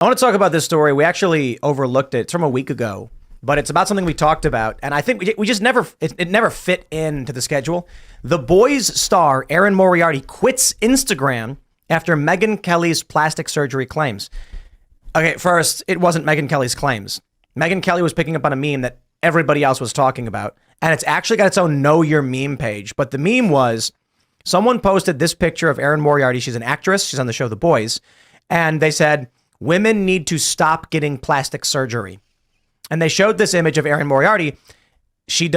I want to talk about this story. We actually overlooked it. It's from a week ago, but it's about something we talked about. And I think we just never, it never fit into the schedule. The Boys star Erin Moriarty quits Instagram after Megyn Kelly's plastic surgery claims. Okay, first, it wasn't Megyn Kelly's claims. Megyn Kelly was picking up on a meme that everybody else was talking about. And it's actually got its own Know Your Meme page. But the meme was someone posted this picture of Erin Moriarty. She's an actress. She's on the show The Boys. And they said, women need to stop getting plastic surgery. And they showed this image of Erin Moriarty. She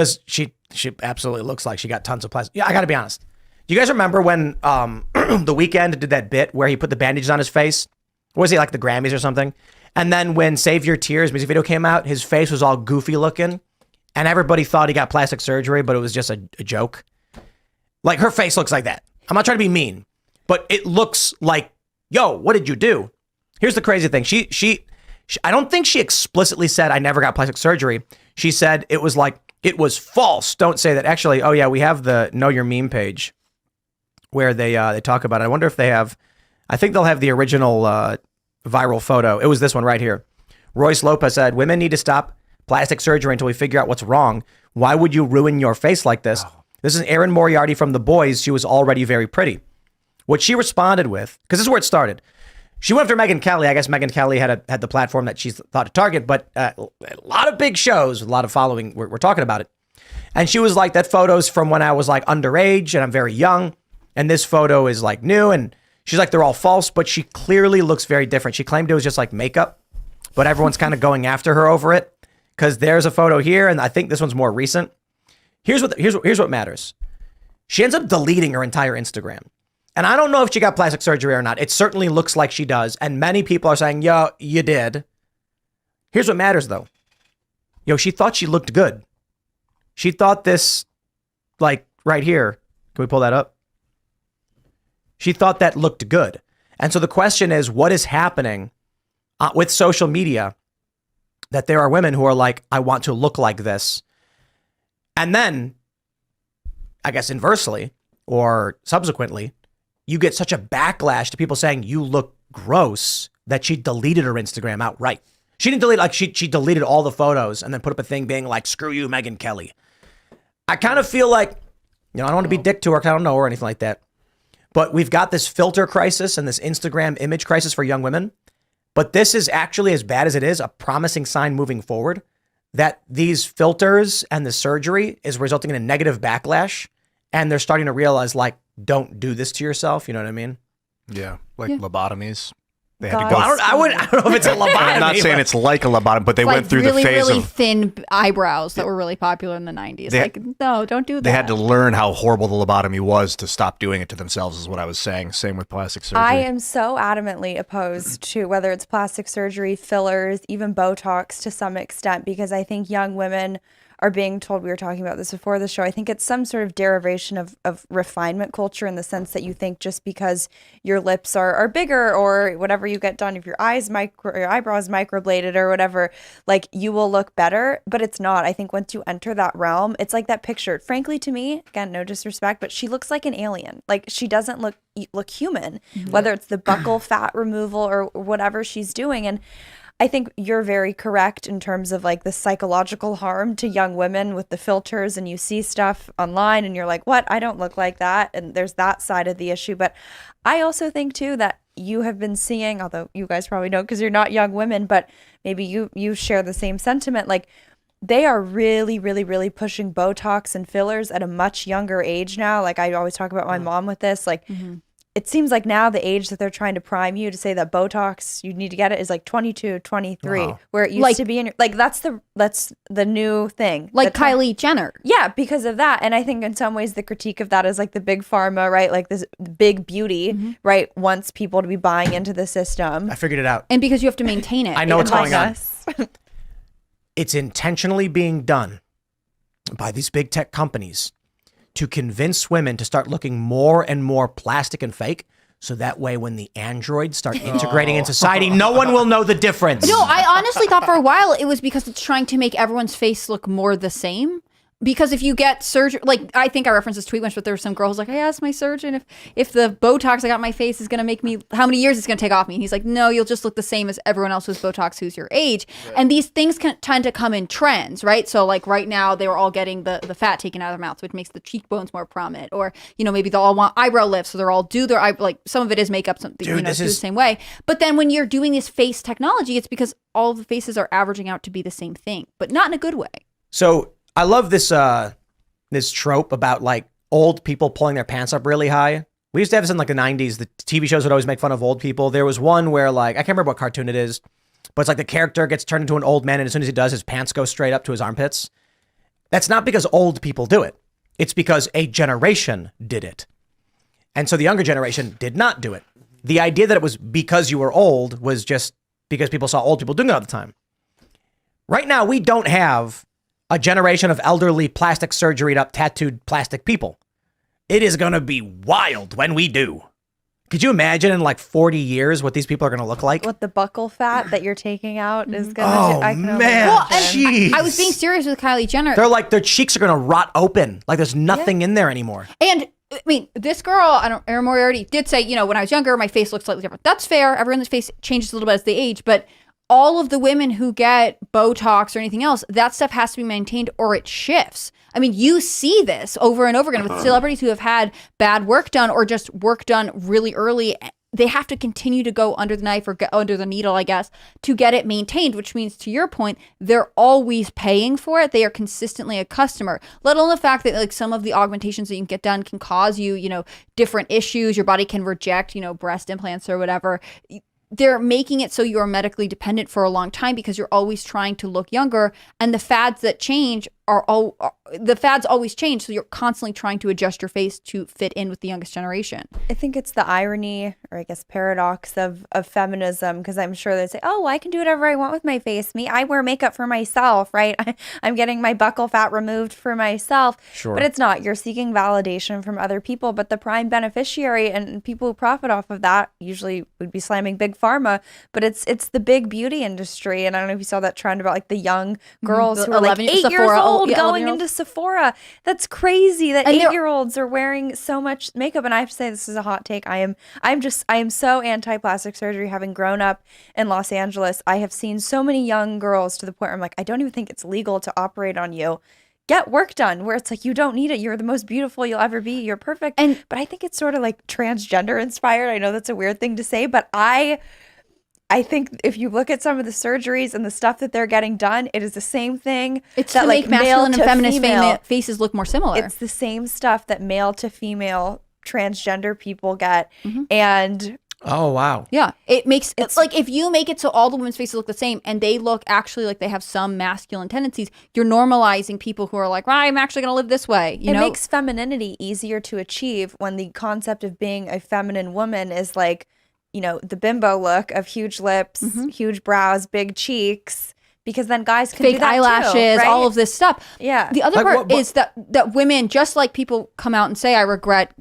absolutely looks like she got tons of plastic. Yeah, I got to be honest. Do you guys remember when The Weeknd did that bit where he put the bandages on his face? What was he, like the Grammys or something? And then when Save Your Tears music video came out, his face was all goofy looking. And everybody thought he got plastic surgery, but it was just a joke. Like, her face looks like that. I'm not trying to be mean, but it looks like, yo, what did you do? Here's the crazy thing. She I don't think she explicitly said, I never got plastic surgery. She said it was like, it was false. Don't say that. Actually, oh yeah, we have the Know Your Meme page where they talk about it. I wonder if they have, I think they'll have the original viral photo. It was this one right here. Royce Lopez said, women need to stop plastic surgery until we figure out what's wrong. Why would you ruin your face like this? Oh. This is Erin Moriarty from The Boys. She was already very pretty. What she responded with, because this is where it started. She went after Megyn Kelly. I guess Megyn Kelly had the platform that she thought to target, but a lot of big shows, a lot of following, we're talking about it. And she was like, that photo's from when I was like underage and I'm very young. And this photo is like new. And she's like, they're all false, but she clearly looks very different. She claimed it was just like makeup, but everyone's kind of going after her over it. Because there's a photo here, and I think this one's more recent. Here's what matters. She ends up deleting her entire Instagram. And I don't know if she got plastic surgery or not. It certainly looks like she does. And many people are saying, yo, you did. Here's what matters, though. Yo, she thought she looked good. She thought this, like, right here. Can we pull that up? She thought that looked good. And so the question is, what is happening with social media that there are women who are like, I want to look like this. And then, I guess inversely or subsequently, you get such a backlash to people saying you look gross that she deleted her Instagram outright. She didn't delete, like she deleted all the photos and then put up a thing being like, screw you, Megyn Kelly. I kind of feel like, I don't want to be dick to her, I don't know her or anything like that. But we've got this filter crisis and this Instagram image crisis for young women. But this is actually, as bad as it is, a promising sign moving forward that these filters and the surgery is resulting in a negative backlash. And they're starting to realize, like, don't do this to yourself. You know what I mean? Yeah. Like lobotomies. They had to go. I don't know if it's a lobotomy. I'm not saying it's like a lobotomy, but they went through really, the phase really of thin eyebrows that were really popular in the 90s. No, don't do that. They had to learn how horrible the lobotomy was to stop doing it to themselves, is what I was saying. Same with plastic surgery. I am so adamantly opposed to whether it's plastic surgery, fillers, even Botox to some extent, because I think young women are being told, we were talking about this before the show, I think it's some sort of derivation of refinement culture, in the sense that you think just because your lips are bigger or whatever you get done, if your eyebrows microbladed or whatever, like you will look better. But it's not. I think once you enter that realm, it's like that picture. Frankly, to me, again, no disrespect, but she looks like an alien. Like, she doesn't look human, whether it's the buccal fat removal or whatever she's doing. And I think you're very correct in terms of like the psychological harm to young women with the filters, and you see stuff online and you're like, what? I don't look like that. And there's that side of the issue. But I also think too that you have been seeing, although you guys probably don't because you're not young women, but maybe you share the same sentiment. Like, they are really, really, really pushing Botox and fillers at a much younger age now. Like, I always talk about my mom with this, like, it seems like now the age that they're trying to prime you to say that Botox, you need to get it, is like 22, 23, where it used to be in your, like, that's the new thing. Like Kylie Jenner. Yeah, because of that. And I think in some ways the critique of that is like the big pharma, right? Like this big beauty, right? Wants people to be buying into the system. I figured it out. And because you have to maintain it. I know what's going on. on. It's intentionally being done by these big tech companies to convince women to start looking more and more plastic and fake. So that way, when the androids start integrating in society, no one will know the difference. No, I honestly thought for a while it was because it's trying to make everyone's face look more the same. Because if you get surgery, like I think I referenced this tweet once, but there was some girl who's like, I asked my surgeon if the Botox I got in my face is going to make me, how many years it's going to take off me. And he's like, no, you'll just look the same as everyone else who's Botox who's your age. Right. And these things can tend to come in trends, right? So like right now they were all getting the fat taken out of their mouths, which makes the cheekbones more prominent. Or, maybe they'll all want eyebrow lifts. So they're all do their like some of it is makeup, something, do the same way. But then when you're doing this face technology, it's because all of the faces are averaging out to be the same thing, but not in a good way. So I love this this trope about like old people pulling their pants up really high. We used to have this in like the 90s. The TV shows would always make fun of old people. There was one where like, I can't remember what cartoon it is, but it's like the character gets turned into an old man and as soon as he does, his pants go straight up to his armpits. That's not because old people do it. It's because a generation did it. And so the younger generation did not do it. The idea that it was because you were old was just because people saw old people doing it all the time. Right now, we don't have a generation of elderly plastic surgeryed up, tattooed plastic people. It is going to be wild when we do. Could you imagine in like 40 years what these people are going to look like? What the buckle fat that you're taking out is going to do. Man. Well, I was being serious with Kylie Jenner. They're like, their cheeks are going to rot open. Like there's nothing in there anymore. And I mean, this girl, Erin Moriarty did say, when I was younger, my face looked slightly different. That's fair. Everyone's face changes a little bit as they age, but all of the women who get Botox or anything else, that stuff has to be maintained or it shifts. I mean, you see this over and over again with celebrities who have had bad work done or just work done really early. They have to continue to go under the knife or go under the needle, I guess, to get it maintained, which means, to your point, they're always paying for it. They are consistently a customer, let alone the fact that like some of the augmentations that you can get done can cause you, different issues. Your body can reject, breast implants or whatever. They're making it so you're medically dependent for a long time because you're always trying to look younger. And the fads that change the fads always change. So you're constantly trying to adjust your face to fit in with the youngest generation. I think it's the irony, or I guess paradox of feminism, because I'm sure they say, oh, I can do whatever I want with my face. I wear makeup for myself, right? I'm getting my buccal fat removed for myself. Sure. But it's not. You're seeking validation from other people. But the prime beneficiary and people who profit off of that usually would be slamming big pharma. But it's the big beauty industry. And I don't know if you saw that trend about like the young girls who are like 8 years old going into Sephora. That's crazy that 8-year-olds are wearing so much makeup. And I have to say, this is a hot take. I am so anti-plastic surgery. Having grown up in Los Angeles, I have seen so many young girls to the point where I'm like, I don't even think it's legal to operate on you. Get work done, where it's like, you don't need it. You're the most beautiful you'll ever be. You're perfect. But I think it's sort of like transgender inspired. I know that's a weird thing to say, but I think if you look at some of the surgeries and the stuff that they're getting done, it is the same thing. It's to make masculine and feminist faces look more similar. It's the same stuff that male to female transgender people get. Mm-hmm. And oh, wow. Yeah. It's like if you make it so all the women's faces look the same and they look actually like they have some masculine tendencies, you're normalizing people who are like, well, I'm actually going to live this way. It makes femininity easier to achieve when the concept of being a feminine woman is like, the bimbo look of huge lips, mm-hmm. huge brows, big cheeks, because then guys can fake do that eyelashes, too, right? all of this stuff. Yeah. The other part is that women, just like people come out and say, I regret,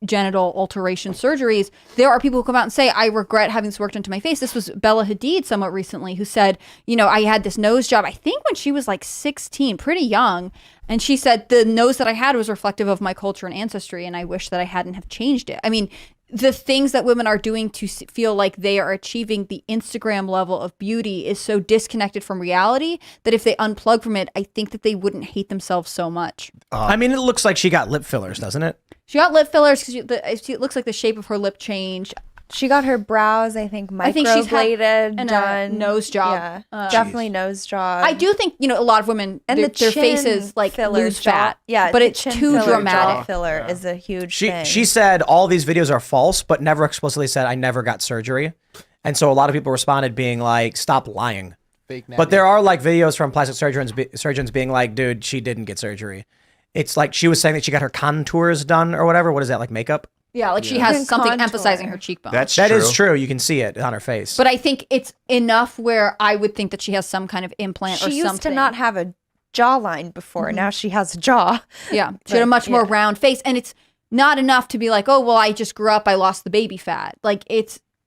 genital alteration surgeries, there are people who come out and say, I regret having this work done to my face. This was Bella Hadid somewhat recently who said, I had this nose job, I think when she was like 16, pretty young. And she said, the nose that I had was reflective of my culture and ancestry, and I wish that I hadn't have changed it. I mean, the things that women are doing to feel like they are achieving the Instagram level of beauty is so disconnected from reality that if they unplug from it, I think that they wouldn't hate themselves so much. I mean, it looks like she got lip fillers, doesn't it? She got lip fillers because it looks like the shape of her lip changed. She got her brows, I think microbladed, done. Nose job. Yeah, definitely nose job. I do think, a lot of women, and their faces like lose fat. Yeah, but it's too dramatic. Filler is a huge thing. She said all these videos are false, but never explicitly said I never got surgery. And so a lot of people responded being like, stop lying. But there are like videos from plastic surgeons being like, dude, she didn't get surgery. It's like she was saying that she got her contours done or whatever. What is that, like makeup? Yeah, like she has something emphasizing her cheekbones. That is true. You can see it on her face. But I think it's enough where I would think that she has some kind of implant or something. She used to not have a jawline before. Mm-hmm. Now she has a jaw. Yeah, she had a much more round face. And it's not enough to be like, oh, well, I just grew up. I lost the baby fat. Like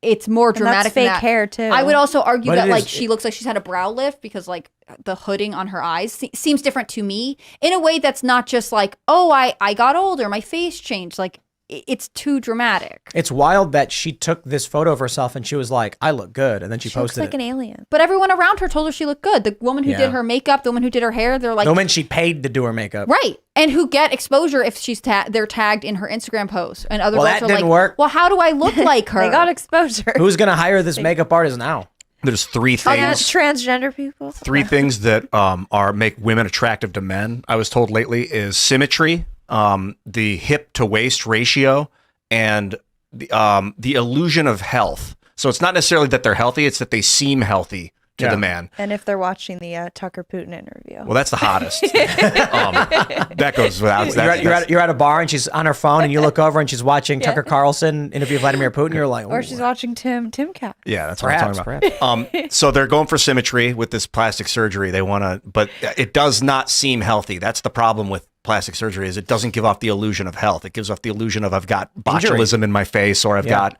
it's more And dramatic that's than fake that. hair too. I would also argue But that it like is- she looks like she's had a brow lift because like the hooding on her eyes seems different to me in a way that's not just like, oh, I got older, my face changed. Like it's too dramatic. It's wild that she took this photo of herself and she was like, I look good. And then she She looks posted like it. an alien. But everyone around her told her she looked good. The woman who Yeah. did her makeup, the woman who did her hair, they're like, The woman she paid to do her makeup. right. And who get exposure if she's they're tagged in her Instagram post. And other Well, girls that are didn't like, work. well, how do I look like her? They got exposure. Who's going to hire this makeup artist now? There's three Oh, things. transgender people. Three things that are make women attractive to men. I was told lately is symmetry, the hip to waist ratio, and the illusion of health. So it's not necessarily that they're healthy; it's that they seem healthy to Yeah. the man. And if they're watching the Tucker Putin interview. Well, that's the hottest. That goes without. You're at a bar and she's on her phone and you look over and she's watching Tucker Carlson interview Vladimir Putin. You're like, or "Ooh." she's watching Timcast. Yeah, that's Perhaps, what I'm talking about. So they're going for symmetry with this plastic surgery. They want to, but it does not seem healthy. That's the problem with plastic surgery is it doesn't give off the illusion of health. It gives off the illusion of I've got botulism in my face or I've got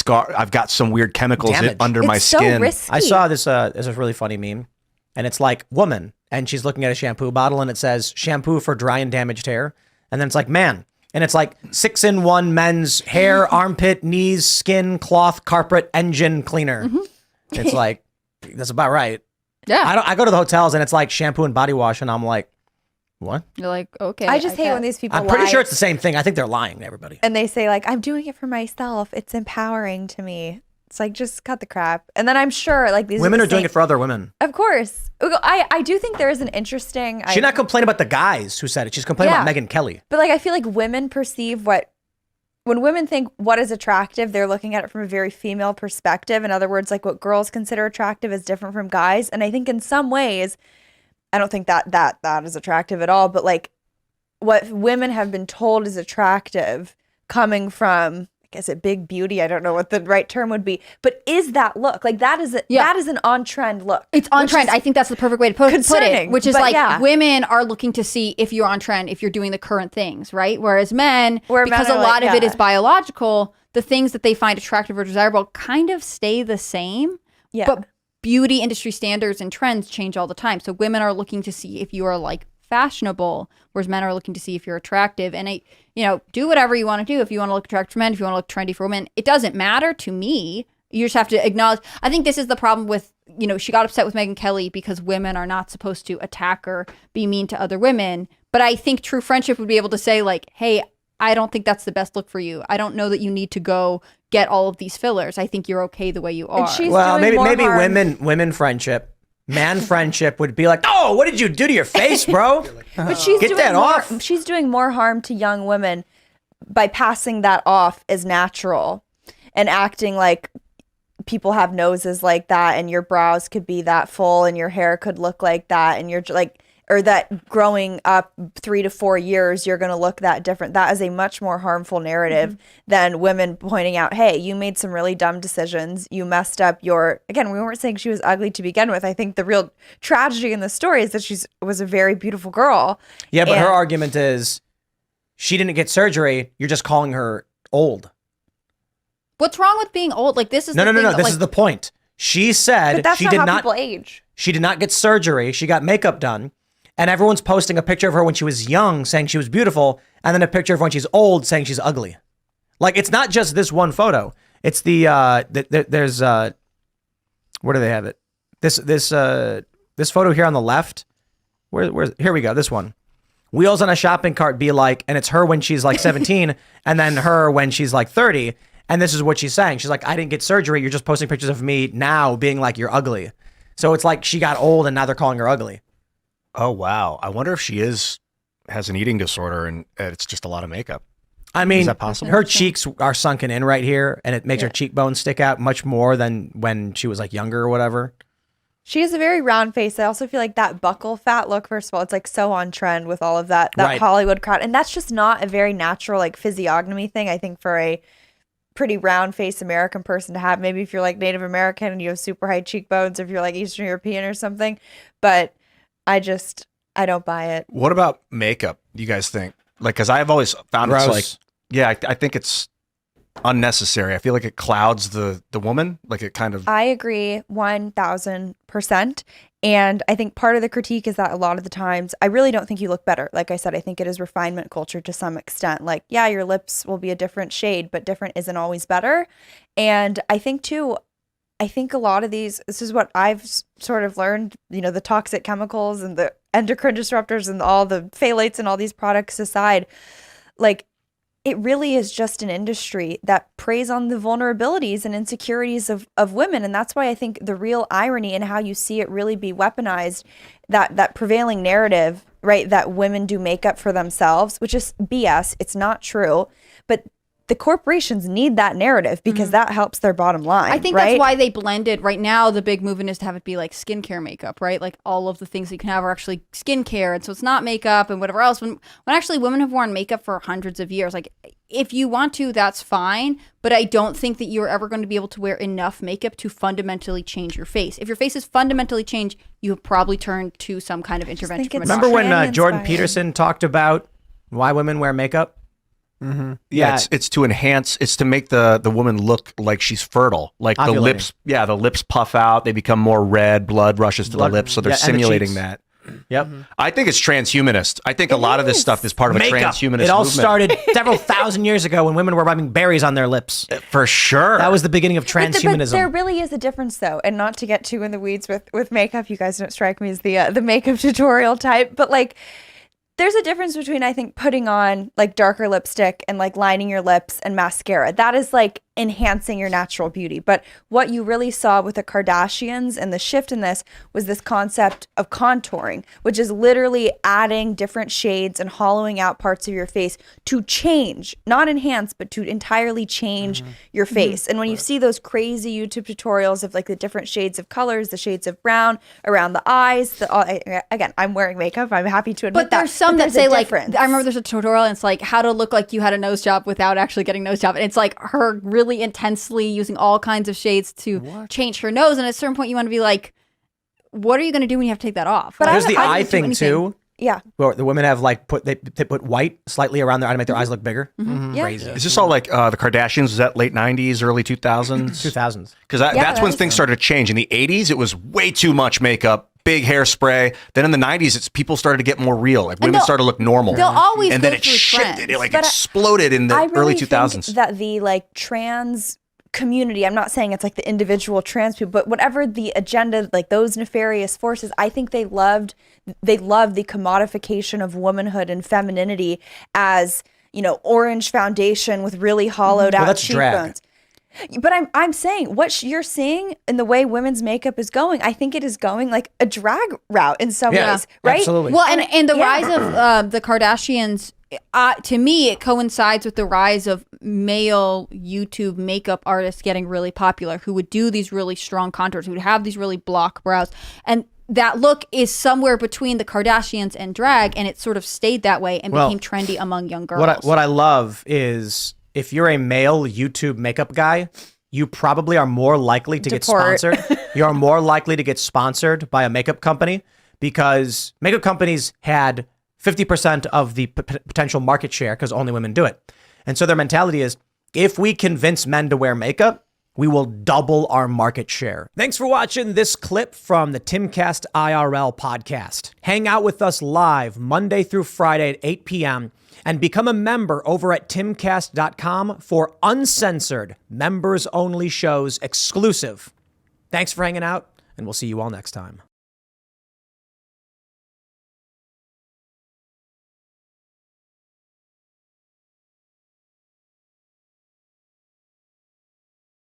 I've got some weird chemicals Damage. under my It's so skin. risky. I saw this. There's a really funny meme, and it's like woman, and she's looking at a shampoo bottle, and it says shampoo for dry and damaged hair, and then it's like man, and it's like 6-in-1 men's hair, armpit, knees, skin, cloth, carpet, engine cleaner. It's like that's about right. Yeah. I go to the hotels, and it's like shampoo and body wash, and I'm like, what? You're like, okay. I just hate guess. when these people I'm pretty lie sure it's the same thing. I think they're lying to everybody. and they say like, I'm doing it for myself. It's empowering to me. It's like, just cut the crap. And then I'm sure like these Women the are doing same- it for other women. Of course. I do think there is an interesting. She's not complaining about the guys who said it. She's complaining about Yeah. Megyn Kelly. But like I feel like women perceive when women think what is attractive, they're looking at it from a very female perspective. In other words, like what girls consider attractive is different from guys. And I think in some ways, I don't think that is attractive at all. But like what women have been told is attractive coming from, I guess it big beauty. I don't know what the right term would be, but is that look like that is that is an on trend look. It's on which trend. is I think that's the perfect way to put it, concerning, which is but like yeah. women are looking to see if you're on trend, if you're doing the current things, right? Whereas men, Where because men a are lot like, of it yeah. is biological, the things that they find attractive or desirable kind of stay the same. Yeah. But beauty industry standards and trends change all the time. So women are looking to see if you are like fashionable, whereas men are looking to see if you're attractive. And do whatever you want to do. If you want to look attractive for men, if you want to look trendy for women, it doesn't matter to me. You just have to acknowledge. I think this is the problem with, she got upset with Megyn Kelly because women are not supposed to attack or be mean to other women. But I think true friendship would be able to say like, hey, I don't think that's the best look for you. I don't know that you need to go get all of these fillers. I think you're okay the way you are. And she's Well, doing maybe more harm. women friendship, man friendship would be like, oh, what did you do to your face, bro? But she's Get doing that more, off. She's doing more harm to young women by passing that off as natural and acting like people have noses like that and your brows could be that full and your hair could look like that and you're like, or that growing up 3 to 4 years, you're going to look that different. That is a much more harmful narrative than women pointing out, hey, you made some really dumb decisions. You messed up again, we weren't saying she was ugly to begin with. I think the real tragedy in the story is that she was a very beautiful girl. Yeah, but And- her argument is she didn't get surgery. You're just calling her old. What's wrong with being old? Like this is No. the thing that, This like, is the point. She said But that's she not did how not. people age. She did not get surgery. She got makeup done, and everyone's posting a picture of her when she was young, saying she was beautiful, and then a picture of when she's old, saying she's ugly. Like it's not just this one photo. It's there's where do they have it? This photo here on the left. Where here we go. This one. Wheels on a shopping cart be like, and it's her when she's like 17, and then her when she's like 30. And this is what she's saying. She's like, I didn't get surgery. You're just posting pictures of me now being like, you're ugly. So it's like she got old and now they're calling her ugly. Oh wow! I wonder if she has an eating disorder and it's just a lot of makeup. I mean, Is that possible? her cheeks are sunken in right here, and it makes her cheekbones stick out much more than when she was like younger or whatever. She has a very round face. I also feel like that buckle fat look, first of all, it's like so on trend with all of that Right. Hollywood crowd. And that's just not a very natural like physiognomy thing, I think, for a pretty round face American person to have. Maybe if you're like Native American and you have super high cheekbones, if you're like Eastern European or something. But I don't buy it. What about makeup? You guys think? Like, because I've always found it's Gross. like, yeah, I think it's unnecessary. I feel like it clouds the woman. Like it kind of. I agree 1000%. And I think part of the critique is that a lot of the times, I really don't think you look better. Like I said, I think it is refinement culture to some extent. Like, yeah, your lips will be a different shade, but different isn't always better. And I think too, a lot of these, this is what I've sort of learned, the toxic chemicals and the endocrine disruptors and all the phthalates and all these products aside, like, it really is just an industry that preys on the vulnerabilities and insecurities of women. And that's why I think the real irony in how you see it really be weaponized, that prevailing narrative, right, that women do makeup for themselves, which is BS. It's not true. But the corporations need that narrative because that helps their bottom line. I think that's why they blended. Right now, the big movement is to have it be like skincare makeup, right? Like all of the things that you can have are actually skincare. And so it's not makeup and whatever else. When actually women have worn makeup for hundreds of years. Like if you want to, that's fine. But I don't think that you're ever going to be able to wear enough makeup to fundamentally change your face. If your face is fundamentally changed, you have probably turned to some kind of intervention from a doctor. Remember when Jordan Peterson talked about why women wear makeup? Mm-hmm. Yeah, it's to enhance. It's to make the woman look like she's fertile. Like the lips, the lips puff out. They become more red. Blood rushes to the lips, so they're simulating that. Yep. I think it's transhumanist. I think a lot of this stuff is part of a transhumanist It all movement. started several thousand years ago when women were rubbing berries on their lips. For sure. That was the beginning of transhumanism. But there really is a difference, though, and not to get too in the weeds with makeup. You guys don't strike me as the makeup tutorial type, but like, there's a difference between, I think, putting on like darker lipstick and like lining your lips and mascara. That is like enhancing your natural beauty. But what you really saw with the Kardashians and the shift in this was this concept of contouring, which is literally adding different shades and hollowing out parts of your face to change, not enhance, but to entirely change your face. And when you see those crazy YouTube tutorials of like the different shades of colors, the shades of brown around the eyes, again, I'm wearing makeup. I'm happy to admit that. But there's some that say like, I remember there's a tutorial and it's like how to look like you had a nose job without actually getting nose job. And it's like her really intensely using all kinds of shades to change her nose. And at a certain point you want to be like, what are you going to do when you have to take that off? But there's the eye thing too. Yeah. Where the women have like they put white slightly around their eye to make their eyes look bigger. Yeah. Crazy. Is this all like the Kardashians? Was that late 90s, early 2000s? 2000s. Because that's when things started to change. In the 80s, it was way too much makeup. Big hairspray. Then in the 90s, people started to get more real. Like women started to look normal. They'll always and go then it through shifted. trends. It like exploded in the early 2000s. Think that the like trans community, I'm not saying it's like the individual trans people, but whatever the agenda, like those nefarious forces, I think they loved the commodification of womanhood and femininity as, orange foundation with really hollowed out cheekbones. Drag. But I'm saying what you're seeing in the way women's makeup is going, I think it is going like a drag route in some ways, right? Absolutely. Well, and the rise of the Kardashians, to me, it coincides with the rise of male YouTube makeup artists getting really popular who would do these really strong contours, who would have these really block brows. And that look is somewhere between the Kardashians and drag, and it sort of stayed that way and became trendy among young girls. What I love is, if you're a male YouTube makeup guy, you probably are more likely to get sponsored. You are more likely to get sponsored by a makeup company because makeup companies had 50% of the potential market share because only women do it. And so their mentality is, if we convince men to wear makeup, we will double our market share. Thanks for watching this clip from the Timcast IRL podcast. Hang out with us live Monday through Friday at 8 p.m. and become a member over at timcast.com for uncensored, members-only shows exclusive. Thanks for hanging out, and we'll see you all next time.